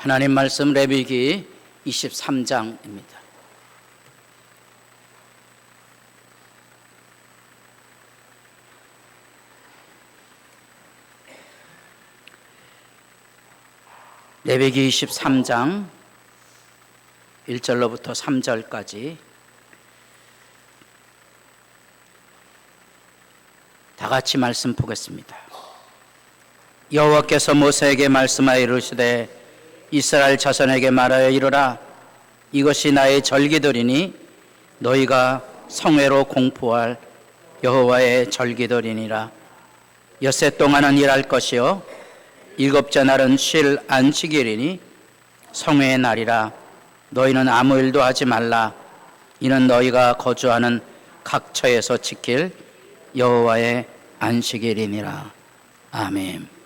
하나님 말씀 레위기 23장입니다. 레위기 23장 1절로부터 3절까지 다 같이 말씀 보겠습니다. 여호와께서 모세에게 말씀하여 이르시되 이스라엘 자손에게 말하여 이르라. 이것이 나의 절기들이니 너희가 성회로 공포할 여호와의 절기들이니라. 엿새 동안은 일할 것이요 일곱째 날은 쉴 안식일이니 성회의 날이라. 너희는 아무 일도 하지 말라. 이는 너희가 거주하는 각처에서 지킬 여호와의 안식일이니라. 아멘.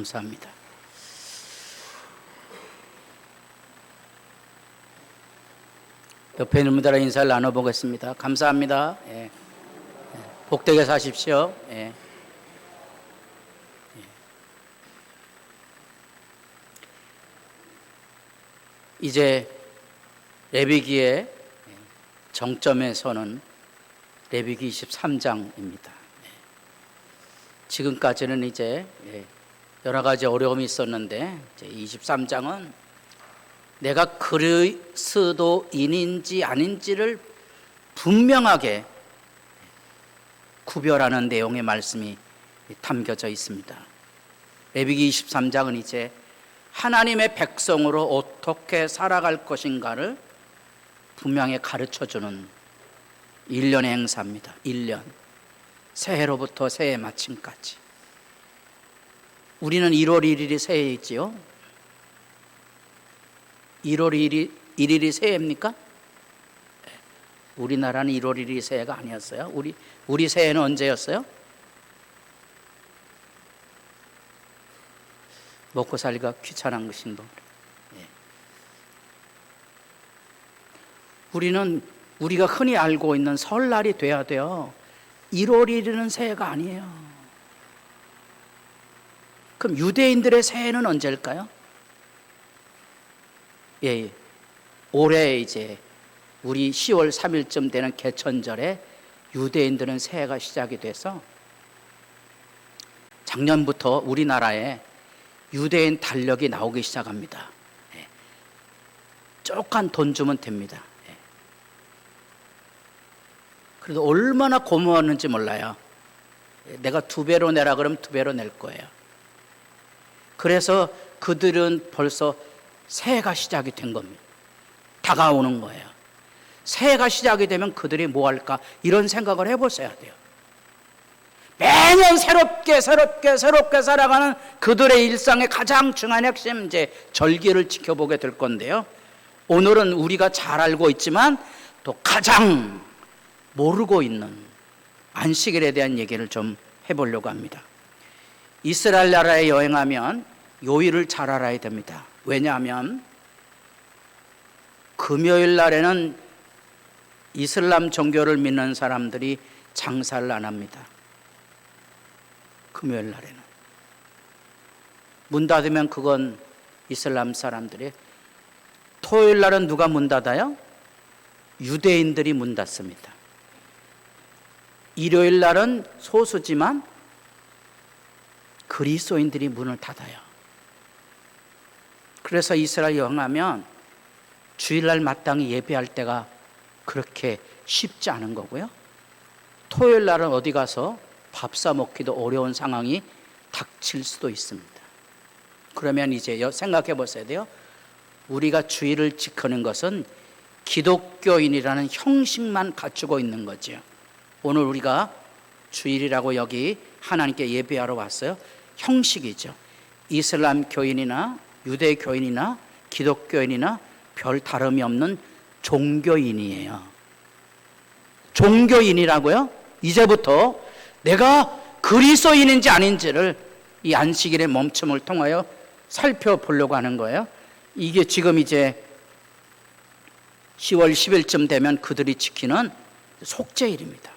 감사합니다. 옆에 있는 분들과 인사를 나눠보겠습니다. 감사합니다. 예. 복되게 사십시오. 예. 이제 레위기의 정점에 서는 레위기 23장입니다. 지금까지는 이제 여러 가지 어려움이 있었는데 이제 23장은 내가 그리스도인인지 아닌지를 분명하게 구별하는 내용의 말씀이 담겨져 있습니다. 레위기 23장은 이제 하나님의 백성으로 어떻게 살아갈 것인가를 분명히 가르쳐주는 1년의 행사입니다. 1년. 새해로부터 새해 마침까지. 우리는 1월 1일이 새해이지요. 1월 1일이 새해입니까? 우리나라는 1월 1일이 새해가 아니었어요. 우리 새해는 언제였어요? 먹고 살기가 귀찮은 것인데. 우리가 흔히 알고 있는 설날이 돼야 돼요. 1월 1일은 새해가 아니에요. 그럼 유대인들의 새해는 언제일까요? 예, 올해 이제 우리 10월 3일쯤 되는 개천절에 유대인들은 새해가 시작이 돼서 작년부터 우리나라에 유대인 달력이 나오기 시작합니다. 예. 조금 돈 주면 됩니다. 예. 그래도 얼마나 고마웠는지 몰라요. 내가 2배로 내라 그러면 2배로 낼 거예요. 그래서 그들은 벌써 새해가 시작이 된 겁니다. 다가오는 거예요. 새해가 시작이 되면 그들이 뭐 할까 이런 생각을 해보셔야 돼요. 매년 새롭게 살아가는 그들의 일상의 가장 중요한 핵심 이제 절기를 지켜보게 될 건데요. 오늘은 우리가 잘 알고 있지만 또 가장 모르고 있는 안식일에 대한 얘기를 좀 해보려고 합니다. 이스라엘 나라에 여행하면 요일을 잘 알아야 됩니다. 왜냐하면 금요일 날에는 이슬람 종교를 믿는 사람들이 장사를 안 합니다. 금요일 날에는 문 닫으면 그건 이슬람 사람들이. 토요일 날은 누가 문 닫아요? 유대인들이 문 닫습니다. 일요일 날은 소수지만 그리스도인들이 문을 닫아요. 그래서 이스라엘 여행하면 주일날 마땅히 예배할 때가 그렇게 쉽지 않은 거고요. 토요일 날은 어디 가서 밥 사 먹기도 어려운 상황이 닥칠 수도 있습니다. 그러면 이제 생각해 보셔야 돼요. 우리가 주일을 지키는 것은 기독교인이라는 형식만 갖추고 있는 거죠. 오늘 우리가 주일이라고 여기 하나님께 예배하러 왔어요. 형식이죠. 이슬람 교인이나 유대 교인이나 기독교인이나 별 다름이 없는 종교인이에요. 종교인이라고요? 이제부터 내가 그리스도인인지 아닌지를 이 안식일의 멈춤을 통하여 살펴보려고 하는 거예요. 이게 지금 이제 10월 10일쯤 되면 그들이 지키는 속죄일입니다.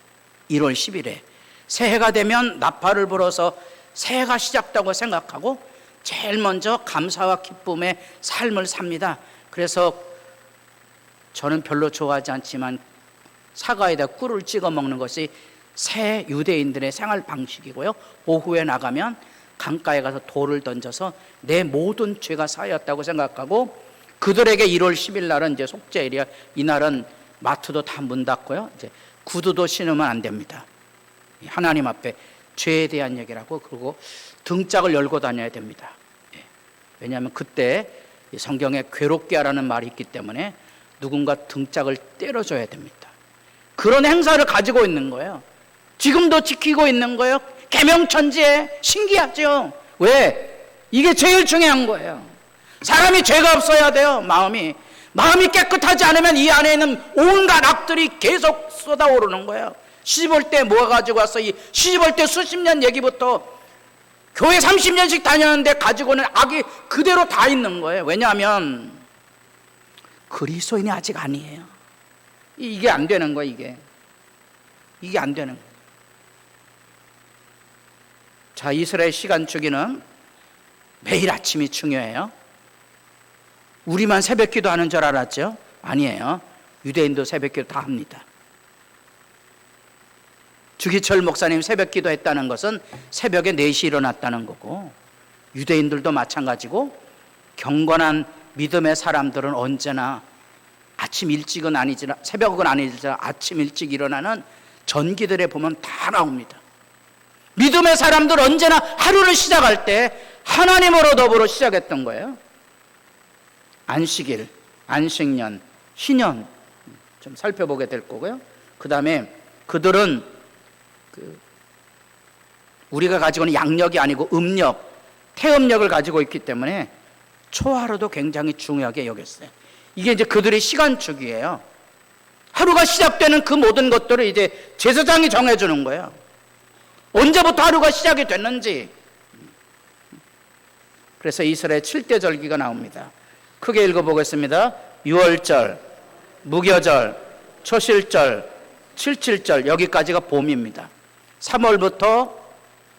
1월 10일에 새해가 되면 나팔을 불어서 새해가 시작다고 생각하고 제일 먼저 감사와 기쁨의 삶을 삽니다. 그래서 저는 별로 좋아하지 않지만 사과에다 꿀을 찍어 먹는 것이 새 유대인들의 생활 방식이고요. 오후에 나가면 강가에 가서 돌을 던져서 내 모든 죄가 쌓였다고 생각하고 그들에게 1월 10일 날은 이제 속죄일이야. 이날은 마트도 다 문 닫고요. 이제 구두도 신으면 안 됩니다. 하나님 앞에 죄에 대한 얘기라고. 그리고 등짝을 열고 다녀야 됩니다. 왜냐하면 그때 성경에 괴롭게 하라는 말이 있기 때문에 누군가 등짝을 때려줘야 됩니다. 그런 행사를 가지고 있는 거예요. 지금도 지키고 있는 거예요. 계명천지에. 신기하죠? 왜? 이게 제일 중요한 거예요. 사람이 죄가 없어야 돼요. 마음이 깨끗하지 않으면 이 안에 있는 온갖 악들이 계속 쏟아오르는 거예요. 시집올 때 뭐 가지고 왔어? 이 시집올 때 수십 년 얘기부터 교회 30년씩 다녔는데 가지고는 악이 그대로 다 있는 거예요. 왜냐하면 그리스도인이 아직 아니에요. 이게 안 되는 거예요. 이게 안 되는 거예요. 자, 이스라엘 시간 주기는 매일 아침이 중요해요. 우리만 새벽 기도하는 줄 알았죠? 아니에요. 유대인도 새벽 기도 다 합니다. 주기철 목사님 새벽 기도했다는 것은 새벽에 4시 일어났다는 거고, 유대인들도 마찬가지고, 경건한 믿음의 사람들은 언제나 아침 일찍은 아니지만, 새벽은 아니지만 아침 일찍 일어나는 전기들에 보면 다 나옵니다. 믿음의 사람들 언제나 하루를 시작할 때 하나님으로 더불어 시작했던 거예요. 안식일, 안식년, 희년 좀 살펴보게 될 거고요. 그 다음에 그들은 우리가 가지고 있는 양력이 아니고 음력, 태음력을 가지고 있기 때문에 초하루도 굉장히 중요하게 여겼어요. 이게 이제 그들의 시간축이에요. 하루가 시작되는 그 모든 것들을 이제 제사장이 정해주는 거예요. 언제부터 하루가 시작이 됐는지. 그래서 이스라엘 7대 절기가 나옵니다. 크게 읽어보겠습니다. 유월절, 무교절, 초실절, 칠칠절, 여기까지가 봄입니다. 3월부터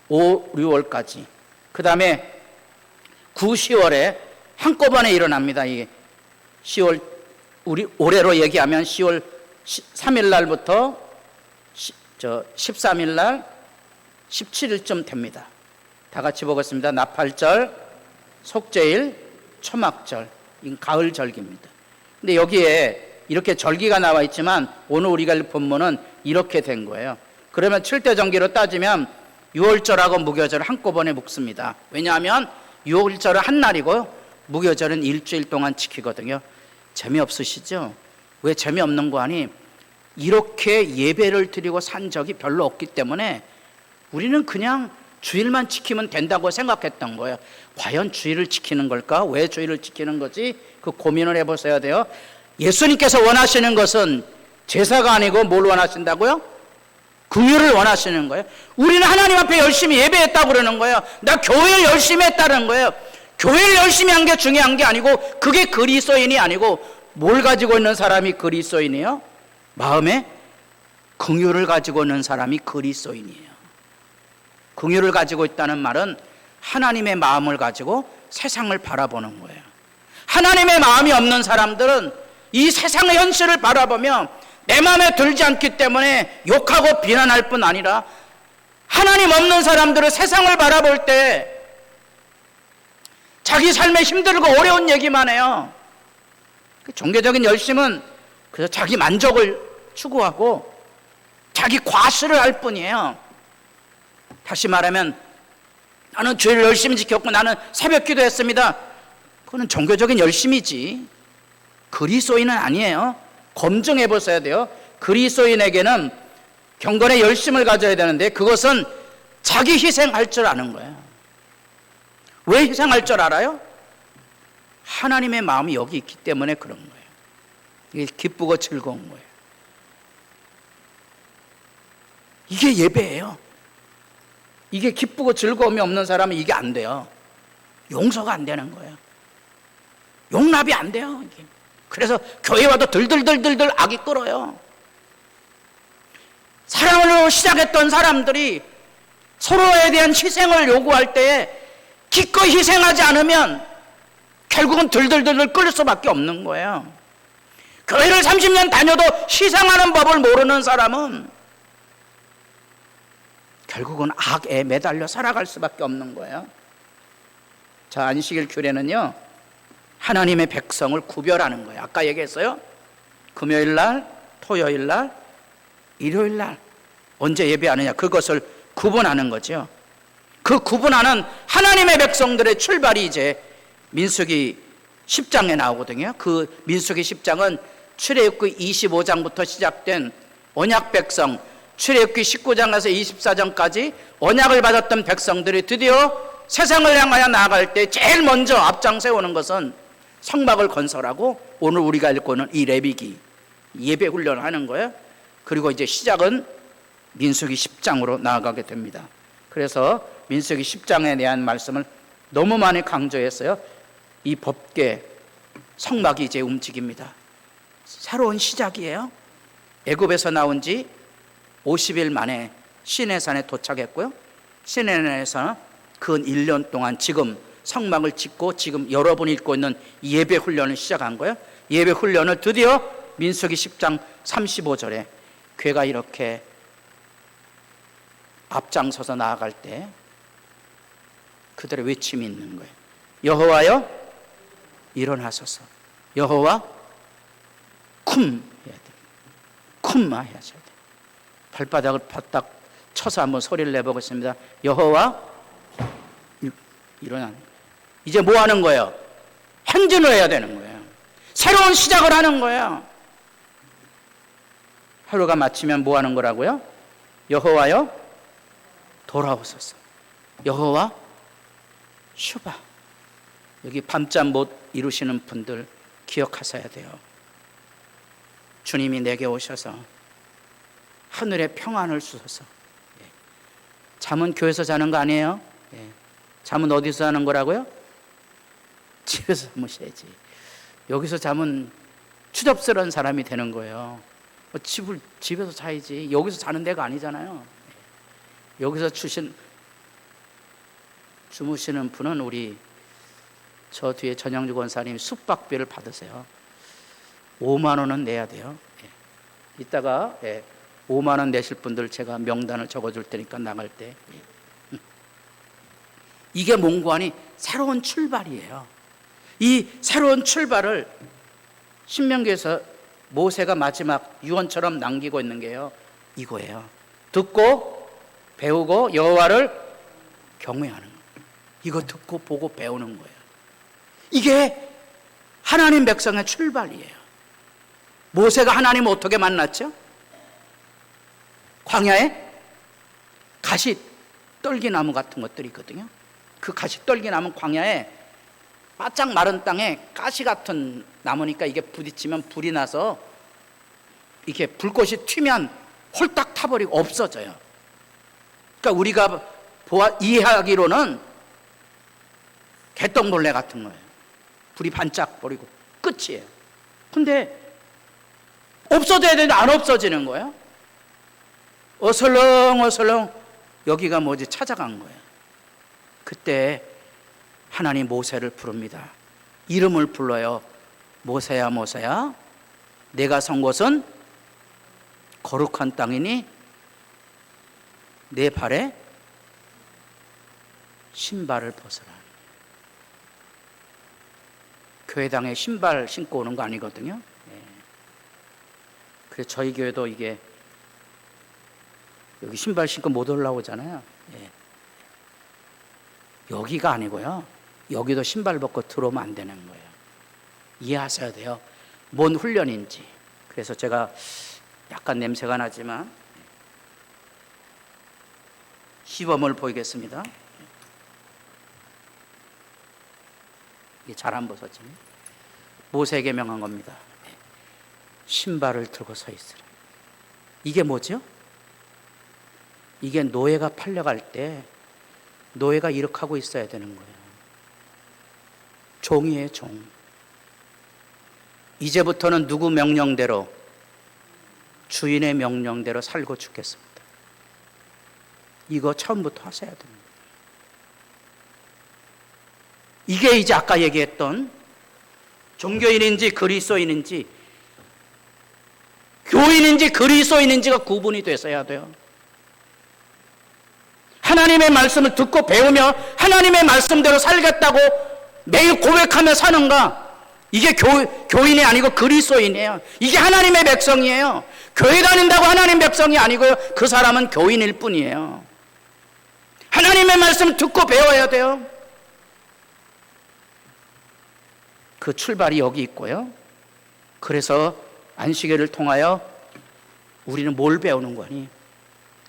5, 6월까지. 그 다음에 9, 10월에 한꺼번에 일어납니다. 이게 10월, 우리 올해로 얘기하면 10월 3일 날부터 13일 날 17일쯤 됩니다. 다 같이 보겠습니다. 나팔절, 속죄일, 초막절, 이 가을 절기입니다. 근데 여기에 이렇게 절기가 나와 있지만 오늘 우리가 읽은 본문은 이렇게 된 거예요. 그러면 7대 절기로 따지면 6월절하고 무교절을 한꺼번에 묶습니다. 왜냐하면 6월절은 한 날이고 무교절은 일주일 동안 지키거든요. 재미없으시죠? 왜 재미없는 거 아니? 이렇게 예배를 드리고 산 적이 별로 없기 때문에 우리는 그냥 주일만 지키면 된다고 생각했던 거예요. 과연 주일을 지키는 걸까? 왜 주일을 지키는 거지? 그 고민을 해보셔야 돼요. 예수님께서 원하시는 것은 제사가 아니고 뭘 원하신다고요? 긍휼을 원하시는 거예요. 우리는 하나님 앞에 열심히 예배했다고 그러는 거예요. 나 교회를 열심히 했다는 거예요. 교회를 열심히 한 게 중요한 게 아니고 그게 그리스도인이 아니고 뭘 가지고 있는 사람이 그리스도인이에요? 마음에 긍휼을 가지고 있는 사람이 그리스도인이에요. 긍휼을 가지고 있다는 말은 하나님의 마음을 가지고 세상을 바라보는 거예요. 하나님의 마음이 없는 사람들은 이 세상의 현실을 바라보며 내 마음에 들지 않기 때문에 욕하고 비난할 뿐 아니라 하나님 없는 사람들은 세상을 바라볼 때 자기 삶에 힘들고 어려운 얘기만 해요. 종교적인 열심은 그래서 자기 만족을 추구하고 자기 과시를 할 뿐이에요. 다시 말하면 나는 주일을 열심히 지켰고 나는 새벽 기도했습니다. 그거는 종교적인 열심이지 그리스도인은 아니에요. 검증해 보셔야 돼요. 그리스도인에게는 경건의 열심을 가져야 되는데 그것은 자기 희생할 줄 아는 거예요. 왜 희생할 줄 알아요? 하나님의 마음이 여기 있기 때문에 그런 거예요. 이게 기쁘고 즐거운 거예요. 이게 예배예요. 이게 기쁘고 즐거움이 없는 사람은 이게 안 돼요. 용서가 안 되는 거예요. 용납이 안 돼요. 이게. 그래서 교회 와도 들들들들들 악이 끓어요. 사랑으로 시작했던 사람들이 서로에 대한 희생을 요구할 때에 기꺼이 희생하지 않으면 결국은 들들들들 끓을 수밖에 없는 거예요. 교회를 30년 다녀도 희생하는 법을 모르는 사람은 결국은 악에 매달려 살아갈 수밖에 없는 거예요. 자, 안식일 규례는요 하나님의 백성을 구별하는 거예요. 아까 얘기했어요. 금요일 날, 토요일 날, 일요일 날 언제 예배하느냐 그것을 구분하는 거죠. 그 구분하는 하나님의 백성들의 출발이 이제 민수기 10장에 나오거든요. 그 민수기 10장은 출애굽기 25장부터 시작된 언약 백성, 출애굽기 19장에서 24장까지 언약을 받았던 백성들이 드디어 세상을 향하여 나아갈 때 제일 먼저 앞장 세우는 것은 성막을 건설하고 오늘 우리가 읽고 있는 이 레위기 예배 훈련을 하는 거예요. 그리고 이제 시작은 민수기 10장으로 나아가게 됩니다. 그래서 민수기 10장에 대한 말씀을 너무 많이 강조했어요. 이 법궤 성막이 이제 움직입니다. 새로운 시작이에요. 애굽에서 나온 지 50일 만에 시내산에 도착했고요. 시내산에서 근 1년 동안 지금 성막을 짓고 지금 여러분이 읽고 있는 예배 훈련을 시작한 거예요. 예배 훈련을 드디어 민수기 10장 35절에 궤가 이렇게 앞장서서 나아갈 때 그들의 외침이 있는 거예요. 여호와여 일어나소서. 여호와 쿰 해야 돼. 쿰마 해야 돼. 발바닥을 바닥 쳐서 한번 소리를 내보겠습니다. 여호와 일어나는 거예요. 이제 뭐 하는 거예요? 행진을 해야 되는 거예요. 새로운 시작을 하는 거예요. 하루가 마치면 뭐 하는 거라고요? 여호와여 돌아오소서. 여호와 슈바. 여기 밤잠 못 이루시는 분들 기억하셔야 돼요. 주님이 내게 오셔서 하늘의 평안을 주소서. 잠은 교회에서 자는 거 아니에요? 잠은 어디서 자는 거라고요? 집에서 자무셔야지. 여기서 자면 추접스러운 사람이 되는 거예요. 집에서 자야지. 여기서 자는 데가 아니잖아요. 여기서 주무시는 분은 우리 저 뒤에 전영주 권사님 숙박비를 받으세요. 5만 원은 내야 돼요. 이따가 5만 원 내실 분들 제가 명단을 적어줄 테니까 나갈 때. 이게 몽고하니 새로운 출발이에요. 이 새로운 출발을 신명기에서 모세가 마지막 유언처럼 남기고 있는 게요. 이거예요. 듣고 배우고 여호와를 경외하는 거예요. 이거 듣고 보고 배우는 거예요. 이게 하나님 백성의 출발이에요. 모세가 하나님을 어떻게 만났죠? 광야에 가시 떨기나무 같은 것들이 있거든요. 그 가시 떨기나무 광야에 바짝 마른 땅에 가시 같은 나무니까 이게 부딪히면 불이 나서 이렇게 불꽃이 튀면 홀딱 타버리고 없어져요. 그러니까 우리가 이해하기로는 개똥벌레 같은 거예요. 불이 반짝 버리고 끝이에요. 근데 없어져야 되는데 안 없어지는 거예요. 어슬렁 여기가 뭐지 찾아간 거예요. 그때 하나님 모세를 부릅니다. 이름을 불러요. 모세야 모세야 내가 선 곳은 거룩한 땅이니 내 발에 신발을 벗으라. 교회당에 신발 신고 오는 거 아니거든요. 그래서 저희 교회도 이게 여기 신발 신고 못 올라오잖아요. 여기가 아니고요. 여기도 신발 벗고 들어오면 안 되는 거예요. 이해하셔야 돼요. 뭔 훈련인지. 그래서 제가 약간 냄새가 나지만 시범을 보이겠습니다. 이게 잘 안 벗어지네. 모세에게 명한 겁니다. 신발을 들고 서 있으라. 이게 뭐죠? 이게 노예가 팔려갈 때 노예가 이렇게 하고 있어야 되는 거예요. 종이에요, 종. 이제부터는 누구 명령대로 주인의 명령대로 살고 죽겠습니다. 이거 처음부터 하셔야 됩니다. 이게 이제 아까 얘기했던 종교인인지 그리스도인인지 교인인지 그리스도인인지가 구분이 됐어야 돼요. 하나님의 말씀을 듣고 배우며 하나님의 말씀대로 살겠다고 매일 고백하며 사는가? 이게 교인이 아니고 그리스도인이에요. 이게 하나님의 백성이에요. 교회 다닌다고 하나님 백성이 아니고요. 그 사람은 교인일 뿐이에요. 하나님의 말씀을 듣고 배워야 돼요. 그 출발이 여기 있고요. 그래서 안식일을 통하여 우리는 뭘 배우는 거니?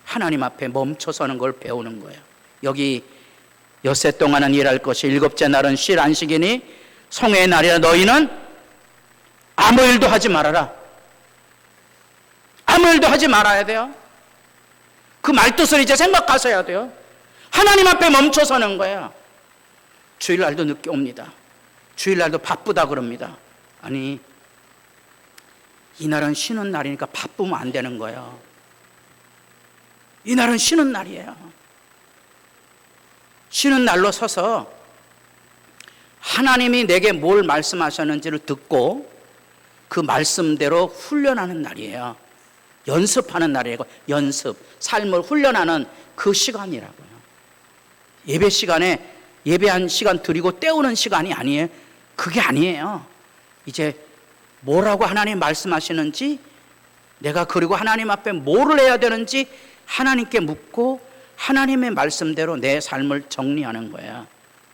하나님 앞에 멈춰서는 걸 배우는 거예요. 여기 엿새 동안은 일할 것이 일곱째 날은 쉴 안식이니 성회의 날이라 너희는 아무 일도 하지 말아라. 아무 일도 하지 말아야 돼요. 그 말뜻을 이제 생각하셔야 돼요. 하나님 앞에 멈춰서는 거야. 주일날도 늦게 옵니다. 주일날도 바쁘다 그럽니다. 아니, 이날은 쉬는 날이니까 바쁘면 안 되는 거예요. 이날은 쉬는 날이에요. 쉬는 날로 서서 하나님이 내게 뭘 말씀하셨는지를 듣고 그 말씀대로 훈련하는 날이에요. 연습하는 날이에요. 연습, 삶을 훈련하는 그 시간이라고요. 예배 시간에 예배한 시간 드리고 때우는 시간이 아니에요. 그게 아니에요. 이제 뭐라고 하나님 말씀하시는지, 내가 그리고 하나님 앞에 뭐를 해야 되는지 하나님께 묻고 하나님의 말씀대로 내 삶을 정리하는 거야.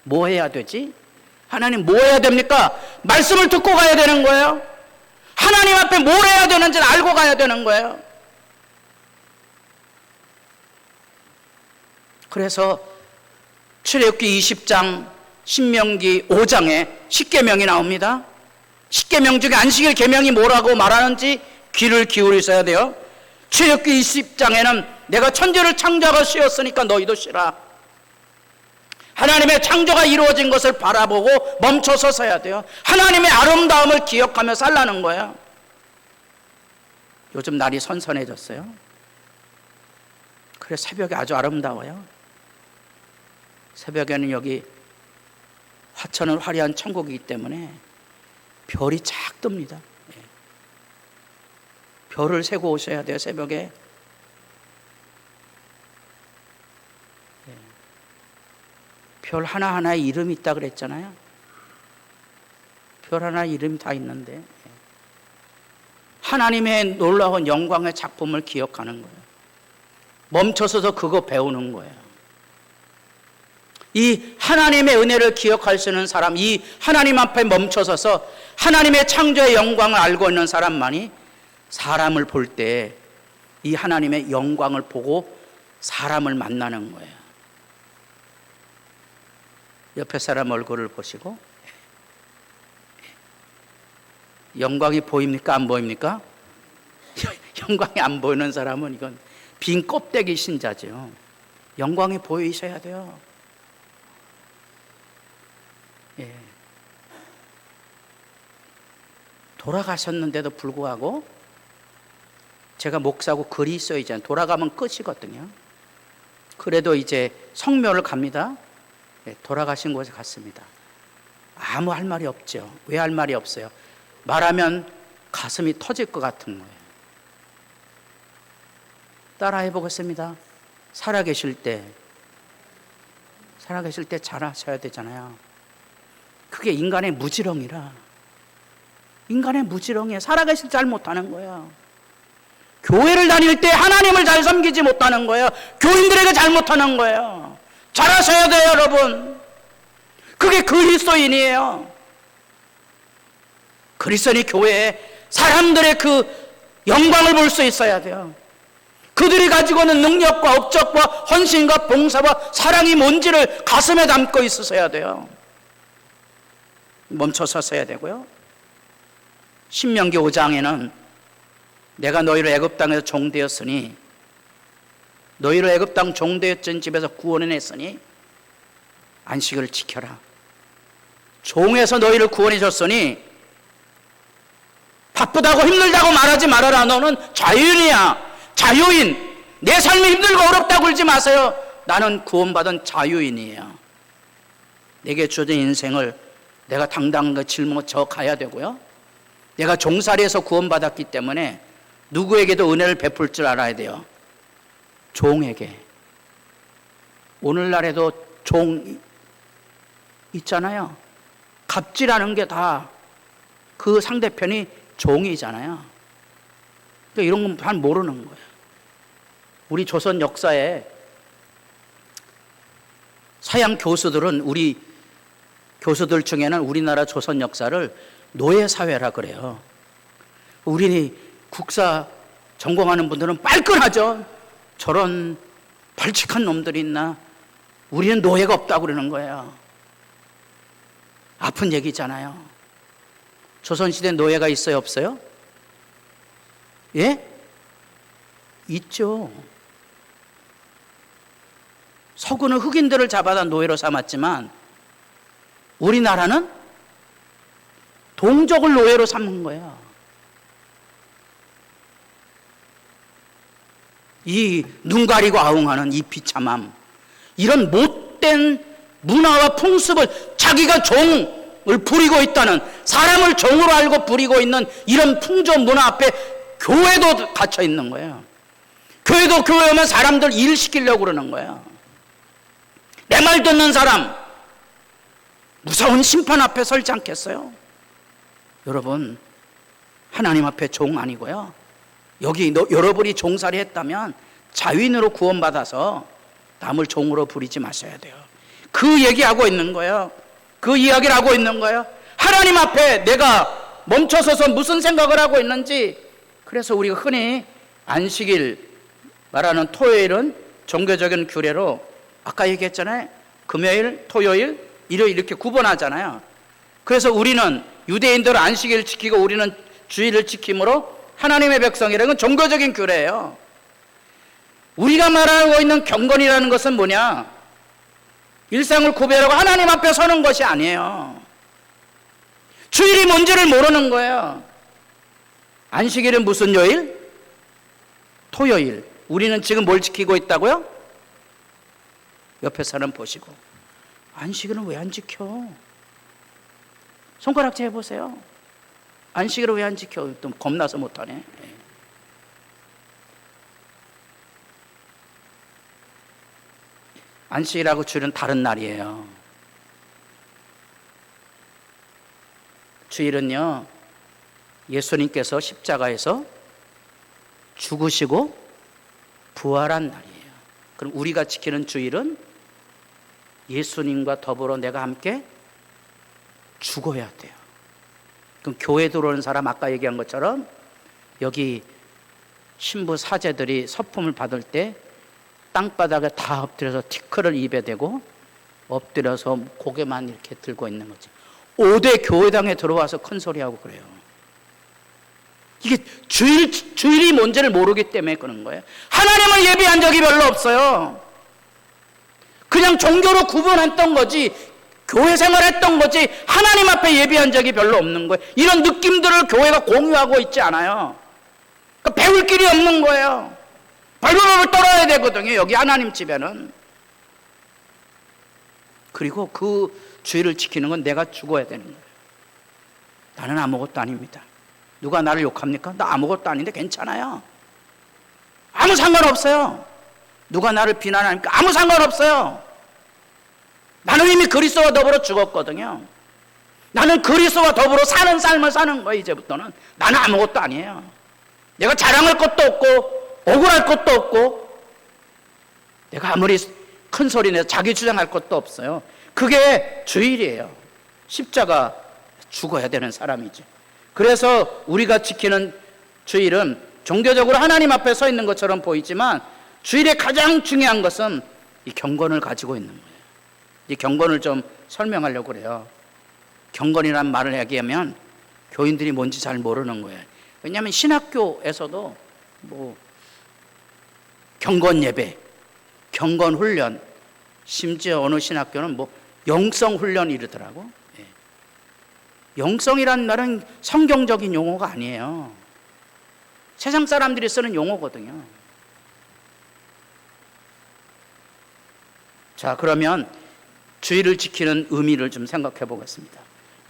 뭐 해야 되지? 하나님 뭐 해야 됩니까? 말씀을 듣고 가야 되는 거예요. 하나님 앞에 뭘 해야 되는지를 알고 가야 되는 거예요. 그래서 출애굽기 20장, 신명기 5장에 십계명이 나옵니다. 십계명 중에 안식일 계명이 뭐라고 말하는지 귀를 기울이셔야 돼요. 출애굽기 20장에는 내가 천지를 창조하고 쉬었으니까 너희도 쉬라. 하나님의 창조가 이루어진 것을 바라보고 멈춰서 서야 돼요. 하나님의 아름다움을 기억하며 살라는 거예요. 요즘 날이 선선해졌어요. 그래서 새벽에 아주 아름다워요. 새벽에는 여기 화천은 화려한 천국이기 때문에 별이 착 뜹니다. 별을 세고 오셔야 돼요, 새벽에. 별 하나하나에 이름이 있다 그랬잖아요. 별 하나에 이름이 다 있는데 하나님의 놀라운 영광의 작품을 기억하는 거예요. 멈춰서도 그거 배우는 거예요. 이 하나님의 은혜를 기억할 수 있는 사람, 이 하나님 앞에 멈춰서서 하나님의 창조의 영광을 알고 있는 사람만이 사람을 볼 때 이 하나님의 영광을 보고 사람을 만나는 거예요. 옆에 사람 얼굴을 보시고 영광이 보입니까? 안 보입니까? 영광이 안 보이는 사람은 이건 빈 껍데기 신자죠. 영광이 보이셔야 돼요. 예. 돌아가셨는데도 불구하고 제가 목사고 글이 있어야 이제 돌아가면 끝이거든요. 그래도 이제 성묘를 갑니다. 예, 돌아가신 곳에 갔습니다. 아무 할 말이 없죠. 왜 할 말이 없어요? 말하면 가슴이 터질 것 같은 거예요. 따라해 보겠습니다. 살아계실 때 잘하셔야 되잖아요. 그게 인간의 무지렁이라. 인간의 무지렁이에 살아계실 잘 못하는 거예요. 교회를 다닐 때 하나님을 잘 섬기지 못하는 거예요. 교인들에게 잘 못하는 거예요. 잘하셔야 돼요, 여러분. 그게 그리스도인이에요. 그리스도인이 교회에 사람들의 그 영광을 볼 수 있어야 돼요. 그들이 가지고 있는 능력과 업적과 헌신과 봉사와 사랑이 뭔지를 가슴에 담고 있으셔야 돼요. 멈춰서 서야 되고요. 신명기 5장에는 내가 너희를 애굽 땅에서 종되었으니 너희를 애굽 땅 종되었던 집에서 구원해냈으니 안식을 지켜라. 종에서 너희를 구원해 줬으니 바쁘다고 힘들다고 말하지 말아라. 너는 자유인이야. 자유인. 내 삶이 힘들고 어렵다고 그러지 마세요. 나는 구원받은 자유인이에요. 내게 주어진 인생을 내가 당당하게 짊어져 가야 되고요. 내가 종살이에서 구원받았기 때문에 누구에게도 은혜를 베풀 줄 알아야 돼요. 종에게. 오늘날에도 종 있잖아요. 갑질하는 게 다 그 상대편이 종이잖아요. 그러니까 이런 건 잘 모르는 거예요. 우리 조선 역사에 서양 교수들은 우리 교수들 중에는 우리나라 조선 역사를 노예사회라 그래요. 우리 국사 전공하는 분들은 빨끈하죠. 저런 발칙한 놈들이 있나. 우리는 노예가 없다고 그러는 거예요. 아픈 얘기잖아요. 조선시대 노예가 있어요, 없어요? 예? 있죠. 서구는 흑인들을 잡아다 노예로 삼았지만 우리나라는 동족을 노예로 삼은 거야. 이 눈 가리고 아웅하는 이 비참함, 이런 못된 문화와 풍습을 자기가 종을 부리고 있다는, 사람을 종으로 알고 부리고 있는 이런 풍조 문화 앞에 교회도 갇혀 있는 거예요. 교회도 교회 오면 사람들 일 시키려고 그러는 거예요. 내 말 듣는 사람 무서운 심판 앞에 설지 않겠어요? 여러분, 하나님 앞에 종 아니고요, 여기 여러분이 종살이 했다면 자윈으로 구원받아서 남을 종으로 부리지 마셔야 돼요. 그 얘기하고 있는 거예요. 그 이야기를 하고 있는 거예요. 하나님 앞에 내가 멈춰서서 무슨 생각을 하고 있는지. 그래서 우리가 흔히 안식일 말하는 토요일은 종교적인 규례로 아까 얘기했잖아요. 금요일, 토요일, 일요일 이렇게 구분하잖아요. 그래서 우리는 유대인들은 안식일을 지키고 우리는 주일을 지킴으로 하나님의 백성이라는 건 종교적인 규례예요. 우리가 말하고 있는 경건이라는 것은 뭐냐? 일상을 구별하고 하나님 앞에 서는 것이 아니에요. 주일이 뭔지를 모르는 거예요. 안식일은 무슨 요일? 토요일. 우리는 지금 뭘 지키고 있다고요? 옆에 사람 보시고, 안식일은 왜 안 지켜? 손가락질 해보세요. 안식일을 왜 안 지켜? 또 겁나서 못하네. 안식일하고 주일은 다른 날이에요. 주일은요, 예수님께서 십자가에서 죽으시고 부활한 날이에요. 그럼 우리가 지키는 주일은 예수님과 더불어 내가 함께 죽어야 돼요. 그럼 교회 들어오는 사람, 아까 얘기한 것처럼 여기 신부 사제들이 서품을 받을 때 땅바닥에 다 엎드려서 티크를 입에 대고 엎드려서 고개만 이렇게 들고 있는 거지. 5대 교회당에 들어와서 큰 소리하고 그래요. 이게 주일이 뭔지를 모르기 때문에 그런 거예요. 하나님을 예비한 적이 별로 없어요. 그냥 종교로 구분했던 거지, 교회 생활했던 거지, 하나님 앞에 예비한 적이 별로 없는 거예요. 이런 느낌들을 교회가 공유하고 있지 않아요. 그러니까 배울 길이 없는 거예요. 발버둥을 떨어야 되거든요, 여기 하나님 집에는. 그리고 그 주일을 지키는 건 내가 죽어야 되는 거예요. 나는 아무것도 아닙니다. 누가 나를 욕합니까? 나 아무것도 아닌데 괜찮아요. 아무 상관없어요. 누가 나를 비난하니까 아무 상관없어요. 나는 이미 그리스도와 더불어 죽었거든요. 나는 그리스도와 더불어 사는 삶을 사는 거예요. 이제부터는 나는 아무것도 아니에요. 내가 자랑할 것도 없고 억울할 것도 없고, 내가 아무리 큰 소리 내서 자기 주장할 것도 없어요. 그게 주일이에요. 십자가 죽어야 되는 사람이죠. 그래서 우리가 지키는 주일은 종교적으로 하나님 앞에 서 있는 것처럼 보이지만, 주일의 가장 중요한 것은 이 경건을 가지고 있는 거예요. 이 경건을 좀 설명하려고 그래요. 경건이란 말을 얘기하면 교인들이 뭔지 잘 모르는 거예요. 왜냐하면 신학교에서도 뭐 경건 예배, 경건 훈련, 심지어 어느 신학교는 뭐 영성 훈련 이러더라고. 영성이란 말은 성경적인 용어가 아니에요. 세상 사람들이 쓰는 용어거든요. 자, 그러면 주일을 지키는 의미를 좀 생각해 보겠습니다.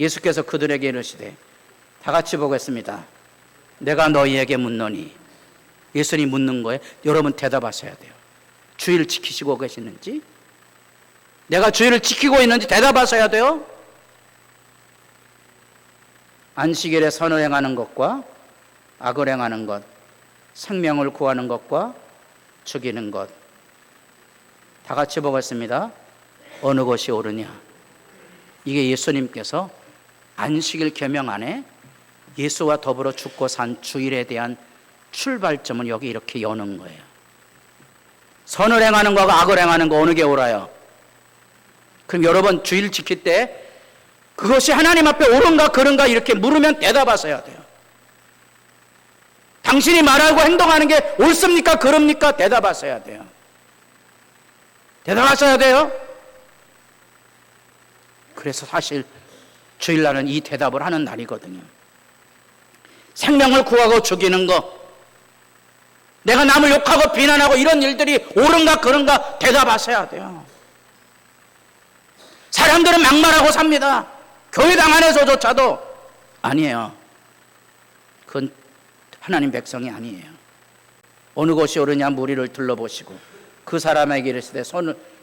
예수께서 그들에게 이르시되, 다 같이 보겠습니다. 내가 너희에게 묻노니. 예수님이 묻는 거예요. 여러분 대답하셔야 돼요. 주일을 지키시고 계시는지, 내가 주일을 지키고 있는지 대답하셔야 돼요. 안식일에 선을 행하는 것과 악을 행하는 것, 생명을 구하는 것과 죽이는 것. 다 같이 보겠습니다. 어느 것이 옳으냐? 이게 예수님께서 안식일 계명 안에 예수와 더불어 죽고 산 주일에 대한 출발점은 여기 이렇게 여는 거예요. 선을 행하는 거와 악을 행하는 거 어느 게 옳아요? 그럼 여러분 주일 지킬 때 그것이 하나님 앞에 옳은가 그른가 이렇게 물으면 대답하셔야 돼요. 당신이 말하고 행동하는 게 옳습니까 그릅니까? 대답하셔야 돼요. 대답하셔야 돼요. 그래서 사실 주일날은 이 대답을 하는 날이거든요. 생명을 구하고 죽이는 거, 내가 남을 욕하고 비난하고 이런 일들이 옳은가 그른가 대답하셔야 돼요. 사람들은 막말하고 삽니다. 교회당 안에서조차도. 아니에요. 그건 하나님 백성이 아니에요. 어느 것이 옳으냐 무리를 둘러보시고 그 사람에게 이르시되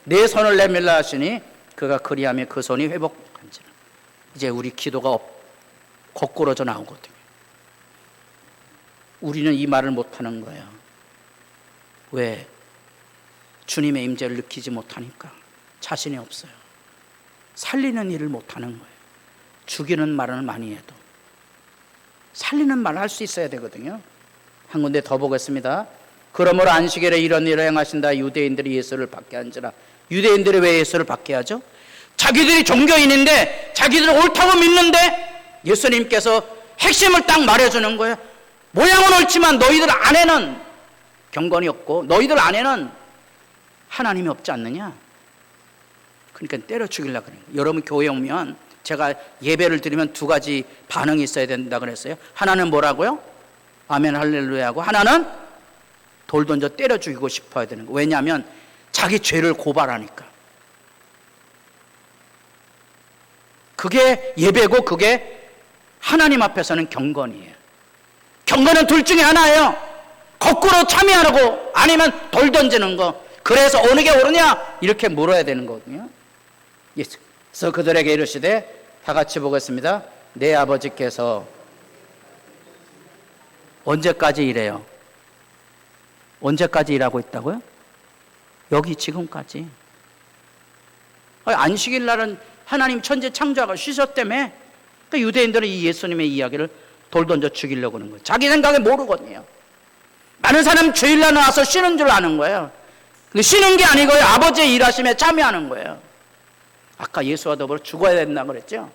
내 손을 내밀라 하시니 그가 그리하며 그 손이 회복한지라. 이제 우리 기도가 거꾸로져 나오거든요. 우리는 이 말을 못하는 거예요. 왜? 주님의 임재를 느끼지 못하니까. 자신이 없어요. 살리는 일을 못하는 거예요. 죽이는 말은 많이 해도 살리는 말을 할 수 있어야 되거든요. 한 군데 더 보겠습니다. 그러므로 안식일에 이런 일을 행하신다. 유대인들이 예수를 받게 한지라. 유대인들이 왜 예수를 받게 하죠? 자기들이 종교인인데 자기들은 옳다고 믿는데 예수님께서 핵심을 딱 말해주는 거예요. 모양은 옳지만 너희들 안에는 경건이 없고 너희들 안에는 하나님이 없지 않느냐. 그러니까 때려 죽이려고 그래요. 여러분 교회 오면 제가 예배를 드리면 두 가지 반응이 있어야 된다 그랬어요. 하나는 뭐라고요? 아멘 할렐루야고, 하나는 돌 던져 때려 죽이고 싶어야 되는 거예요. 왜냐하면 자기 죄를 고발하니까. 그게 예배고 그게 하나님 앞에서는 경건이에요. 경건은 둘 중에 하나예요. 거꾸로 참여하고 아니면 돌 던지는 거. 그래서 어느 게 옳으냐 이렇게 물어야 되는 거거든요. 그래서 그들에게 이르시되, 다 같이 보겠습니다. 내 아버지께서 언제까지 일해요? 언제까지 일하고 있다고요? 여기 지금까지. 안식일 날은 하나님 천지 창조하고 쉬셨다며. 그러니까 유대인들은 이 예수님의 이야기를 돌 던져 죽이려고 하는 거예요. 자기 생각에 모르거든요. 많은 사람 주일날 나와서 쉬는 줄 아는 거예요. 근데 쉬는 게 아니고요, 아버지의 일하심에 참여하는 거예요. 아까 예수와 더불어 죽어야 된다 그랬죠.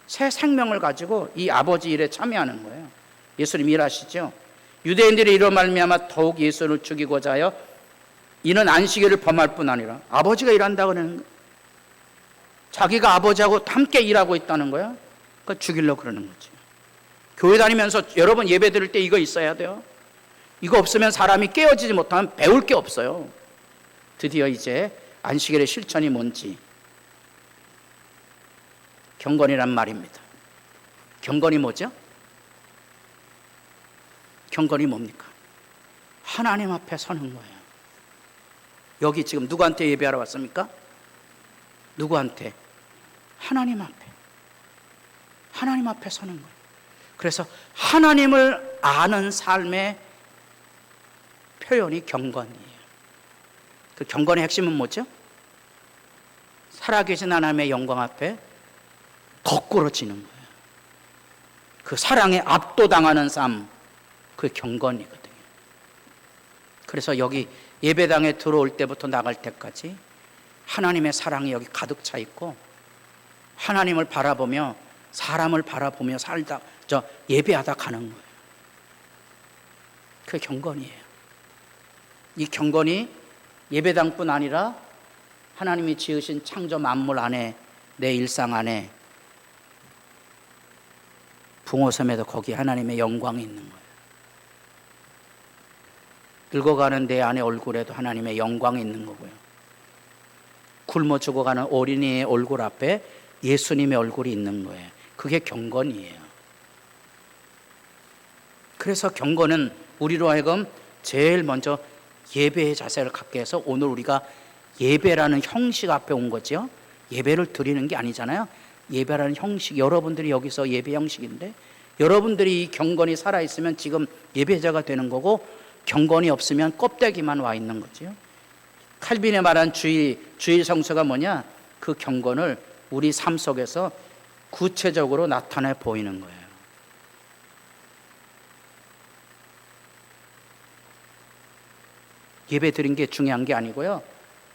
새 생명을 가지고 이 아버지 일에 참여하는 거예요. 예수님 일하시죠. 유대인들이 이로 말미암아 더욱 예수를 죽이고자 하여 이는 안식일을 범할 뿐 아니라 아버지가 일한다 그러는 거예요. 자기가 아버지하고 함께 일하고 있다는 거예요. 그러니까 죽이려고 그러는 거지. 교회 다니면서 여러분 예배 드릴 때 이거 있어야 돼요. 이거 없으면 사람이 깨어지지 못하면 배울 게 없어요. 드디어 이제 안식일의 실천이 뭔지. 경건이란 말입니다. 경건이 뭐죠? 경건이 뭡니까? 하나님 앞에 서는 거예요. 여기 지금 누구한테 예배하러 왔습니까? 누구한테? 하나님 앞에. 하나님 앞에 서는 거예요. 그래서 하나님을 아는 삶의 표현이 경건이에요. 그 경건의 핵심은 뭐죠? 살아계신 하나님의 영광 앞에 거꾸로 지는 거예요. 그 사랑에 압도당하는 삶, 그 경건이거든요. 그래서 여기 예배당에 들어올 때부터 나갈 때까지 하나님의 사랑이 여기 가득 차 있고, 하나님을 바라보며 사람을 바라보며 살다 예배하다 가는 거예요. 그게 경건이에요. 이 경건이 예배당뿐 아니라 하나님이 지으신 창조 만물 안에, 내 일상 안에, 붕어섬에도 거기 하나님의 영광이 있는 거예요. 늙어가는 내 안의 얼굴에도 하나님의 영광이 있는 거고요. 굶어 죽어가는 어린이의 얼굴 앞에 예수님의 얼굴이 있는 거예요. 그게 경건이에요. 그래서 경건은 우리로 하여금 제일 먼저 예배의 자세를 갖게 해서, 오늘 우리가 예배라는 형식 앞에 온 거죠. 예배를 드리는 게 아니잖아요. 예배라는 형식, 여러분들이 여기서 예배 형식인데, 여러분들이 이 경건이 살아있으면 지금 예배자가 되는 거고, 경건이 없으면 껍데기만 와 있는 거죠. 칼빈의 말한 주일 성수가 뭐냐? 그 경건을 우리 삶 속에서 구체적으로 나타내 보이는 거예요. 예배 드린 게 중요한 게 아니고요,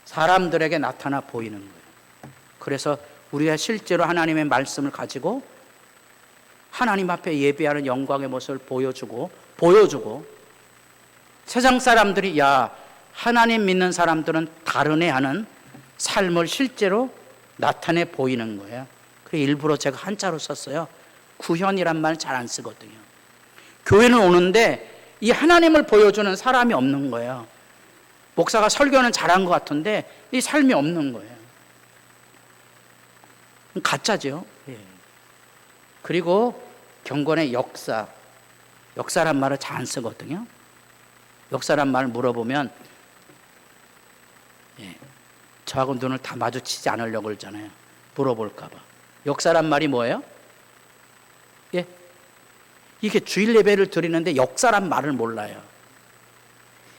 사람들에게 나타나 보이는 거예요. 그래서 우리가 실제로 하나님의 말씀을 가지고 하나님 앞에 예배하는 영광의 모습을 보여주고 세상 사람들이, 야, 하나님 믿는 사람들은 다른 애 하는 삶을 실제로 나타내 보이는 거예요. 그래서 일부러 제가 한자로 썼어요. 구현이란 말 잘 안 쓰거든요. 교회는 오는데 이 하나님을 보여주는 사람이 없는 거예요. 목사가 설교는 잘한 것 같은데 이 삶이 없는 거예요. 가짜죠. 그리고 경건의 역사란 말을 잘 안 쓰거든요. 역사란 말 물어보면 저하고 눈을 다 마주치지 않으려고 그러잖아요. 물어볼까 봐. 역사란 말이 뭐예요? 이게 주일 예배를 드리는데 역사란 말을 몰라요.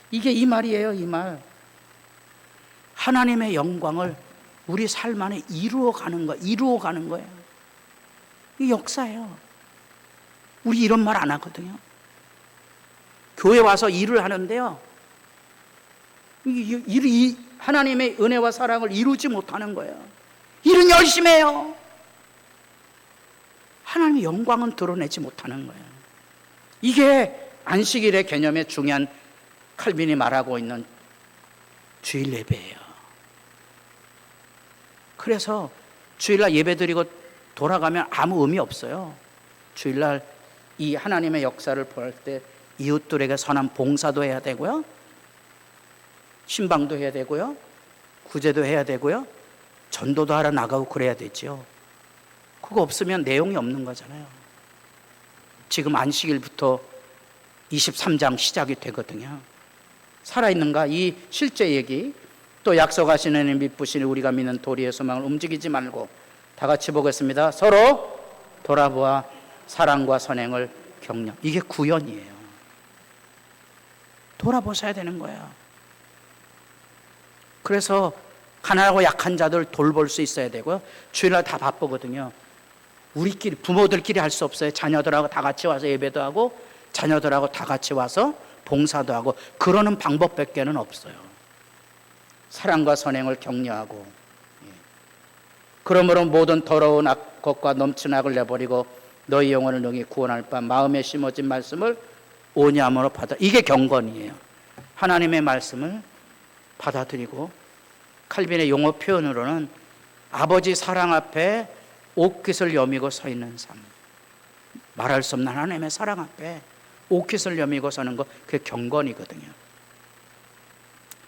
이게 이 말이에요, 이 말. 하나님의 영광을 우리 삶 안에 이루어가는 거예요. 이 역사예요. 우리 이런 말 안 하거든요. 교회 와서 일을 하는데요. 이 하나님의 은혜와 사랑을 이루지 못하는 거예요. 일은 열심히 해요. 하나님의 영광은 드러내지 못하는 거예요. 이게 안식일의 개념의 중요한 칼빈이 말하고 있는 주일 예배예요. 그래서 주일날 예배 드리고 돌아가면 아무 의미 없어요. 주일날 이 하나님의 역사를 볼 때 이웃들에게 선한 봉사도 해야 되고요, 신방도 해야 되고요, 구제도 해야 되고요, 전도도 하러 나가고 그래야 되죠. 그거 없으면 내용이 없는 거잖아요. 지금 안식일부터 23장 시작이 되거든요. 살아있는가? 이 실제 얘기, 또 약속하시는 하나님 믿으시니 우리가 믿는 도리의 소망을 움직이지 말고 다 같이 보겠습니다. 서로 돌아보아 사랑과 선행을 격려. 이게 구현이에요. 돌아보셔야 되는 거예요. 그래서 가난하고 약한 자들 돌볼 수 있어야 되고요. 주일날 다 바쁘거든요. 우리끼리, 부모들끼리 할 수 없어요. 자녀들하고 다 같이 와서 예배도 하고 자녀들하고 다 같이 와서 봉사도 하고 그러는 방법밖에는 없어요. 사랑과 선행을 격려하고, 그러므로 모든 더러운 것과 넘치는 악을 내버리고 너희 영혼을 능히 구원할 바 마음에 심어진 말씀을 온유함으로 받아. 이게 경건이에요. 하나님의 말씀을 받아들이고, 칼빈의 용어 표현으로는 아버지 사랑 앞에 옷깃을 여미고 서 있는 삶. 말할 수 없는 하나님의 사랑 앞에 옷깃을 여미고 서는 거, 그게 경건이거든요.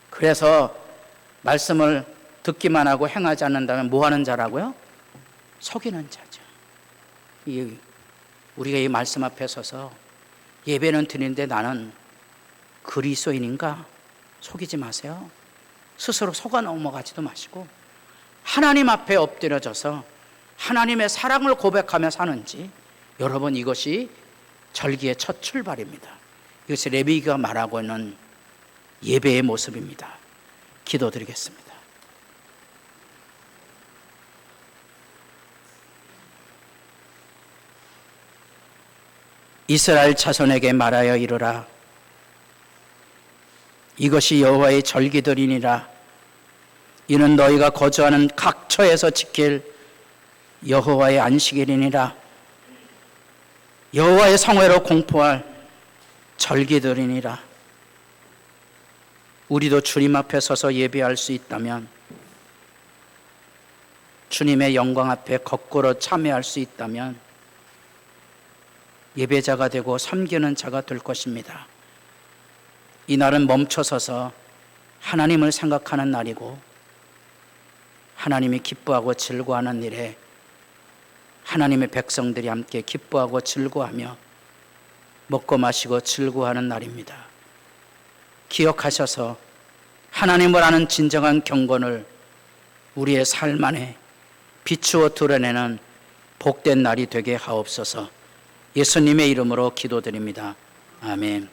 그래서 말씀을 듣기만 하고 행하지 않는다면 뭐 하는 자라고요? 속이는 자죠. 우리가 이 말씀 앞에 서서 예배는 드리는데 나는 그리스도인인가? 속이지 마세요. 스스로 속아 넘어가지도 마시고 하나님 앞에 엎드려져서 하나님의 사랑을 고백하며 사는지, 여러분, 이것이 절기의 첫 출발입니다. 이것이 레위기가 말하고 있는 예배의 모습입니다. 기도드리겠습니다. 이스라엘 자손에게 말하여 이르라. 이것이 여호와의 절기들이니라. 이는 너희가 거주하는 각 처에서 지킬 여호와의 안식일이니라. 여호와의 성회로 공포할 절기들이니라. 우리도 주님 앞에 서서 예배할 수 있다면, 주님의 영광 앞에 거꾸로 참여할 수 있다면 예배자가 되고 섬기는 자가 될 것입니다. 이 날은 멈춰서서 하나님을 생각하는 날이고, 하나님이 기뻐하고 즐거워하는 일에 하나님의 백성들이 함께 기뻐하고 즐거워하며 먹고 마시고 즐거워하는 날입니다. 기억하셔서 하나님을 아는 진정한 경건을 우리의 삶 안에 비추어 드러내는 복된 날이 되게 하옵소서. 예수님의 이름으로 기도드립니다. 아멘.